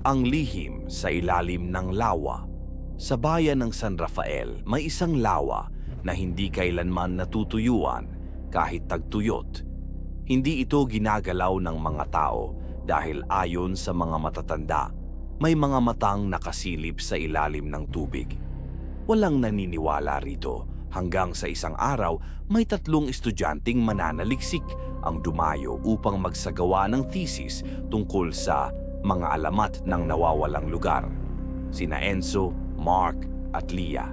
Ang lihim sa ilalim ng lawa. Sa bayan ng San Rafael, may isang lawa na hindi kailanman natutuyuan kahit tagtuyot. Hindi ito ginagalaw ng mga tao dahil ayon sa mga matatanda, may mga matang nakasilip sa ilalim ng tubig. Walang naniniwala rito hanggang sa isang araw may 3 estudyanteng mananaliksik ang dumayo upang magsagawa ng thesis tungkol sa mga alamat ng nawawalang lugar. Sina Enzo, Mark at Leah.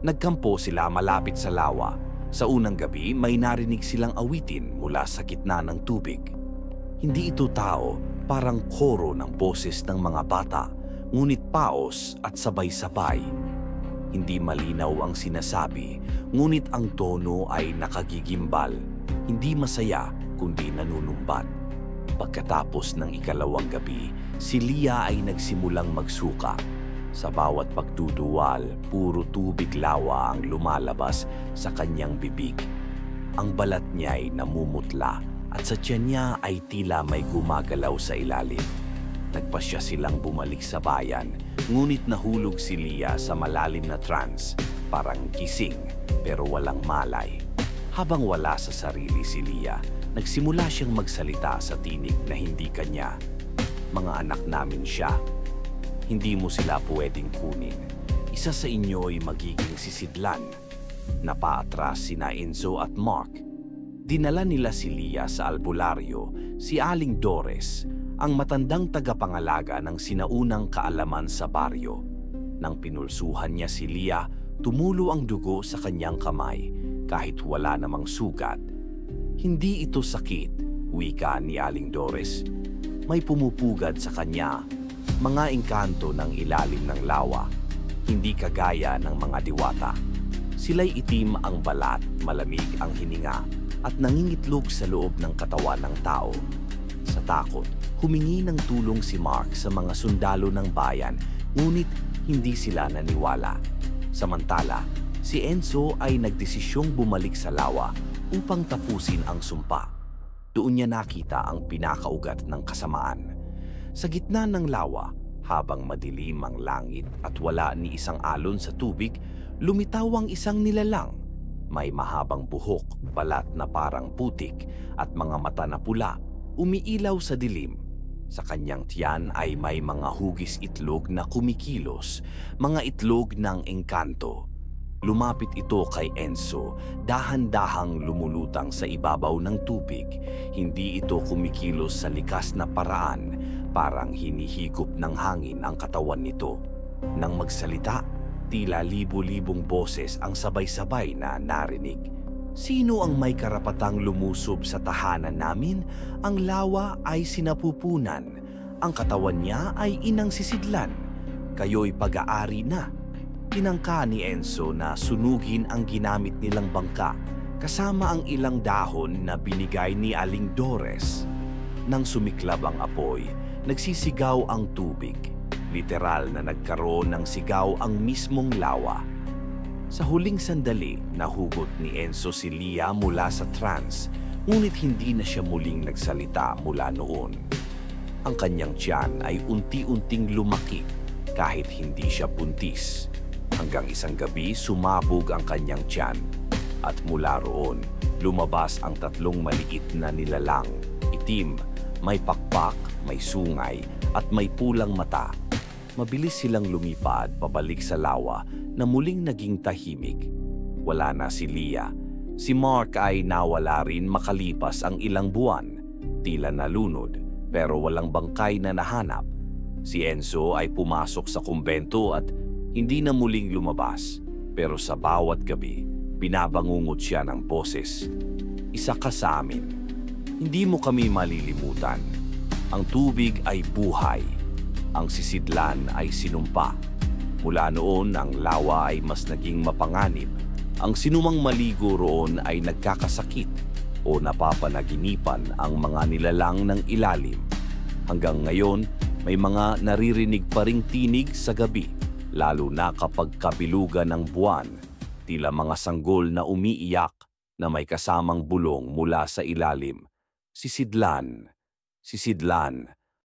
Nagkampo sila malapit sa lawa. Sa unang gabi may narinig silang awitin mula sa gitna ng tubig. Hindi ito tao, parang koro ng boses ng mga bata, ngunit paos at sabay-sabay. Hindi malinaw ang sinasabi, ngunit ang tono ay nakagigimbal. Hindi masaya, kundi nanunumbat. Pagkatapos ng ikalawang gabi, si Leah ay nagsimulang magsuka. Sa bawat pagduduwal, puro tubig lawa ang lumalabas sa kanyang bibig. Ang balat niya ay namumutla at sa tiyan niya ay tila may gumagalaw sa ilalim. Nagpasya silang bumalik sa bayan, ngunit nahulog si Leah sa malalim na trance, parang gising pero walang malay. Habang wala sa sarili si Leah, nagsimula siyang magsalita sa tinig na hindi kanya. Mga anak namin siya. Hindi mo sila pwedeng kunin. Isa sa inyo ay magiging sisidlan. Napaatras sina Enzo at Mark. Dinala nila si Leah sa albularyo, si Aling Dores, ang matandang tagapangalaga ng sinaunang kaalaman sa baryo. Nang pinulsuhan niya si Leah, tumulo ang dugo sa kanyang kamay kahit wala namang sugat. Hindi ito sakit, wika ni Aling Dores. May pumupugad sa kanya, mga engkanto ng ilalim ng lawa, hindi kagaya ng mga diwata. Sila'y itim ang balat, malamig ang hininga, at nangingitlog sa loob ng katawan ng tao. Sa takot, humingi ng tulong si Mark sa mga sundalo ng bayan, ngunit hindi sila naniwala. Samantala, si Enzo ay nagdesisyong bumalik sa lawa upang tapusin ang sumpa. Doon niya nakita ang pinakaugat ng kasamaan. Sa gitna ng lawa, habang madilim ang langit at wala ni isang alon sa tubig, lumitaw ang isang nilalang. May mahabang buhok, balat na parang putik at mga mata na pula, umiilaw sa dilim. Sa kanyang tiyan ay may mga hugis itlog na kumikilos, mga itlog ng engkanto. Lumapit ito kay Enzo, dahan-dahang lumulutang sa ibabaw ng tubig. Hindi ito kumikilos sa likas na paraan, parang hinihigop ng hangin ang katawan nito. Nang magsalita, tila libo-libong boses ang sabay-sabay na narinig. Sino ang may karapatang lumusob sa tahanan namin? Ang lawa ay sinapupunan. Ang katawan niya ay inang sisidlan. Kayo'y pag-aari na. Tinangka ni Enzo na sunugin ang ginamit nilang bangka kasama ang ilang dahon na binigay ni Aling Dores. Nang sumiklab ang apoy, nagsisigaw ang tubig. Literal na nagkaroon ng sigaw ang mismong lawa. Sa huling sandali, nahugot ni Enzo si Leah mula sa trance, ngunit hindi na siya muling nagsalita mula noon. Ang kanyang tiyan ay unti-unting lumaki kahit hindi siya buntis. Hanggang isang gabi, sumabog ang kanyang tiyan at mula roon, lumabas ang 3 maliit na nilalang, itim, may pakpak, may sungay at may pulang mata. Mabilis silang lumipad pabalik sa lawa na muling naging tahimik. Wala na si Leah. Si Mark ay nawala rin makalipas ang ilang buwan. Tila nalunod pero walang bangkay na nahanap. Si Enzo ay pumasok sa kumbento at hindi na muling lumabas. Pero sa bawat gabi, binabangungot siya ng boses. Isa ka sa amin. Hindi mo kami malilimutan. Ang tubig ay buhay. Ang sisidlan ay sinumpa. Mula noon, ang lawa ay mas naging mapanganib. Ang sinumang maligo roon ay nagkakasakit o napapanaginipan ang mga nilalang ng ilalim. Hanggang ngayon, may mga naririnig pa ring tinig sa gabi, lalo na kapag kabilugan ng buwan, tila mga sanggol na umiiyak na may kasamang bulong mula sa ilalim. Sisidlan, sisidlan,